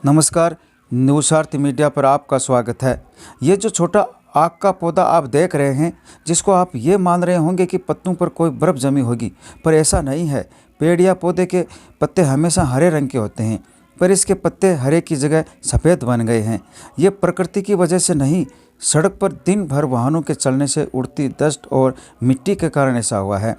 नमस्कार, न्यूज़ार्थ मीडिया पर आपका स्वागत है। ये जो छोटा आक का पौधा आप देख रहे हैं, जिसको आप ये मान रहे होंगे कि पत्तों पर कोई बर्फ़ जमी होगी, पर ऐसा नहीं है। पेड़ या पौधे के पत्ते हमेशा हरे रंग के होते हैं, पर इसके पत्ते हरे की जगह सफ़ेद बन गए हैं। ये प्रकृति की वजह से नहीं, सड़क पर दिन भर वाहनों के चलने से उड़ती डस्ट और मिट्टी के कारण ऐसा हुआ है,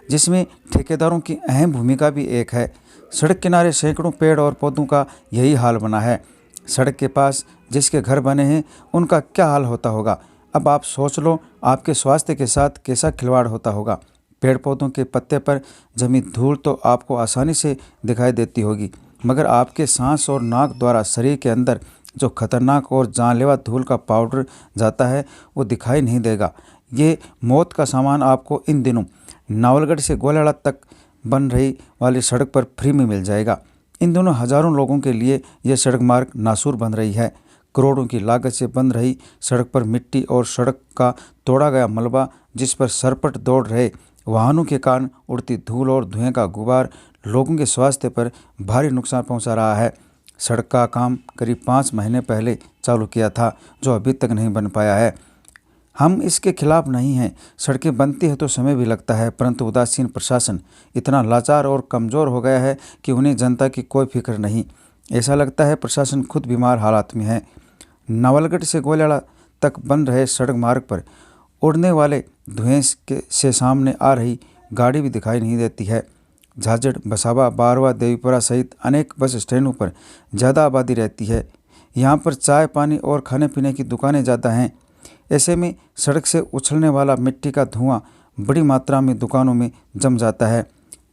जिसमें ठेकेदारों की अहम भूमिका भी एक है। सड़क किनारे सैकड़ों पेड़ और पौधों का यही हाल बना है। सड़क के पास जिसके घर बने हैं, उनका क्या हाल होता होगा। अब आप सोच लो, आपके स्वास्थ्य के साथ कैसा खिलवाड़ होता होगा। पेड़ पौधों के पत्ते पर जमी धूल तो आपको आसानी से दिखाई देती होगी, मगर आपके सांस और नाक द्वारा शरीर के अंदर जो खतरनाक और जानलेवा धूल का पाउडर जाता है, वो दिखाई नहीं देगा। ये मौत का सामान आपको इन दिनों नावलगढ़ से गोलाड़ा तक बन रही वाली सड़क पर फ्री में मिल जाएगा। इन दोनों हज़ारों लोगों के लिए यह सड़क मार्ग नासूर बन रही है। करोड़ों की लागत से बन रही सड़क पर मिट्टी और सड़क का तोड़ा गया मलबा, जिस पर सरपट दौड़ रहे वाहनों के कारण उड़ती धूल और धुएं का गुबार लोगों के स्वास्थ्य पर भारी नुकसान पहुंचा रहा है। सड़क का काम करीब 5 महीने पहले चालू किया था, जो अभी तक नहीं बन पाया है। हम इसके खिलाफ नहीं हैं। सड़कें बनती है तो समय भी लगता है, परंतु उदासीन प्रशासन इतना लाचार और कमज़ोर हो गया है कि उन्हें जनता की कोई फिक्र नहीं। ऐसा लगता है प्रशासन खुद बीमार हालात में है। नावलगढ़ से गोलाड़ा तक बन रहे सड़क मार्ग पर उड़ने वाले धुएं से सामने आ रही गाड़ी भी दिखाई नहीं देती है। झाझड़, बसावा, बारवा, देवीपुरा सहित अनेक बस स्टैंडों पर ज़्यादा आबादी रहती है। यहाँ पर चाय, पानी और खाने पीने की दुकानें ज़्यादा हैं। ऐसे में सड़क से उछलने वाला मिट्टी का धुआं बड़ी मात्रा में दुकानों में जम जाता है,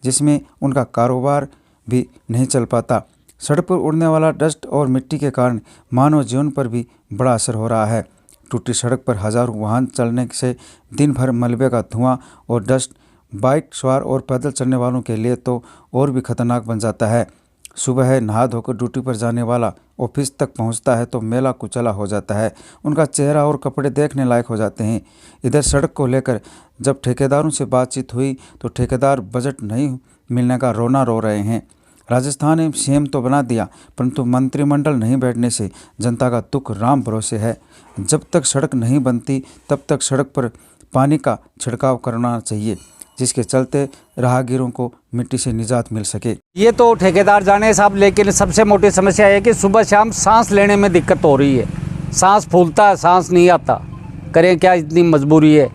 जिसमें उनका कारोबार भी नहीं चल पाता। सड़क पर उड़ने वाला डस्ट और मिट्टी के कारण मानव जीवन पर भी बड़ा असर हो रहा है। टूटी सड़क पर हज़ारों वाहन चलने से दिन भर मलबे का धुआं और डस्ट बाइक सवार और पैदल चलने वालों के लिए तो और भी खतरनाक बन जाता है। सुबह नहा धोकर ड्यूटी पर जाने वाला ऑफिस तक पहुंचता है तो मेला कुचला हो जाता है। उनका चेहरा और कपड़े देखने लायक हो जाते हैं। इधर सड़क को लेकर जब ठेकेदारों से बातचीत हुई तो ठेकेदार बजट नहीं मिलने का रोना रो रहे हैं। राजस्थान ने सीएम तो बना दिया, परंतु मंत्रिमंडल नहीं बैठने से जनता का दुख राम भरोसे है। जब तक सड़क नहीं बनती तब तक सड़क पर पानी का छिड़काव करना चाहिए, जिसके चलते राहगीरों को मिट्टी से निजात मिल सके। ये तो ठेकेदार जाने साहब, लेकिन सबसे मोटी समस्या है कि सुबह शाम सांस लेने में दिक्कत हो रही है। सांस फूलता है, सांस नहीं आता, करें क्या, इतनी मजबूरी है।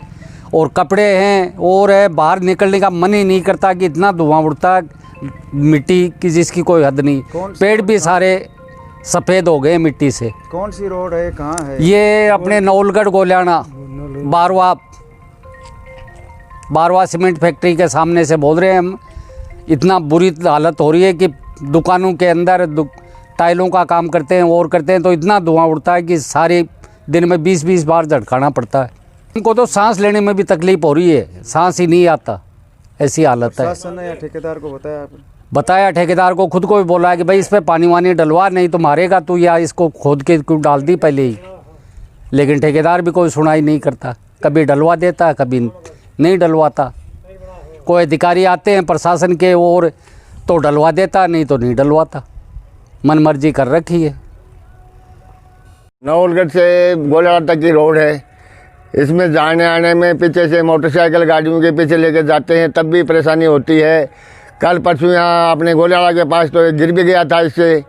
और कपड़े हैं और है, बाहर निकलने का मन ही नहीं करता कि इतना धुआं उड़ता है मिट्टी की, जिसकी कोई हद नहीं। पेड़ भी सारे सफ़ेद हो गए मिट्टी से। कौन सी रोड है, कहाँ है ये? अपने नवलगढ़ गोलाड़ा बारवा सीमेंट फैक्ट्री के सामने से बोल रहे हैं हम। इतना बुरी हालत हो रही है कि दुकानों के अंदर टाइलों का काम करते हैं और करते हैं तो इतना धुआं उड़ता है कि सारे दिन में 20-20 बार झटकाना पड़ता है। उनको तो सांस लेने में भी तकलीफ हो रही है, सांस ही नहीं आता, ऐसी हालत है। प्रशासन ने या ठेकेदार को बताया आपने? बताया, ठेकेदार को खुद को भी बोला है कि भाई इस पर पानी वानी डलवा, नहीं तो मारेगा तू, या इसको खोद के क्यों डाल दी पहले ही। लेकिन ठेकेदार भी कोई सुनाई नहीं करता, कभी डलवा देता, कभी नहीं डलवाता। कोई अधिकारी आते हैं प्रशासन के और तो डलवा देता, नहीं तो नहीं डलवाता। मन मर्जी कर रखी है। नवलगढ़ से गोलाड़ा तक की रोड है। इसमें जाने आने में पीछे से मोटरसाइकिल गाड़ियों के पीछे लेके जाते हैं तब भी परेशानी होती है। कल परसों यहाँ अपने गोलाड़ा के पास तो गिर भी गया था इससे,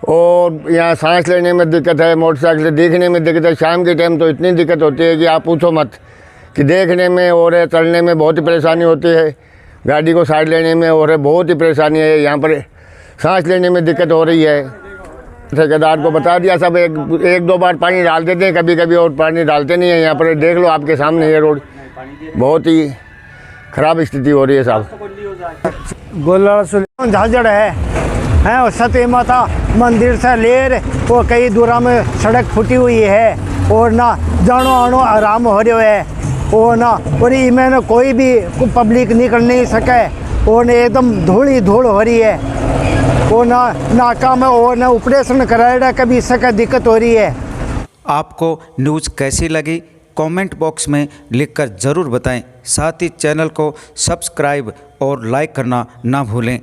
और यहाँ सांस लेने में दिक्कत है, मोटरसाइकिल से देखने में दिक्कत है। शाम के टाइम तो इतनी दिक्कत होती है कि आप पूछो मत, कि देखने में और चलने में बहुत ही परेशानी होती है। गाड़ी को साइड लेने में और बहुत ही परेशानी है। यहाँ पर सांस लेने में दिक्कत हो रही है। ठेकेदार को बता दिया, सब एक दो बार पानी डाल देते हैं कभी कभी, और पानी डालते नहीं है। यहाँ पर देख लो आपके सामने ये रोड बहुत ही खराब स्थिति हो रही है साहब। गोलाड़ा से झाझड़ है और सती माता मंदिर से लेर वो कई दूरा में सड़क फूटी हुई है, और ना जानो आनो आराम हो रहे है, और ना और इमें कोई भी पब्लिक निकल नहीं सके, और एकदम धूल ही धूल हो रही है। वो ना नाका में और ना ऑपरेशन कराया, कभी इसका दिक्कत हो रही है। आपको न्यूज़ कैसी लगी कमेंट बॉक्स में लिखकर ज़रूर बताएं। साथ ही चैनल को सब्सक्राइब और लाइक करना ना भूलें।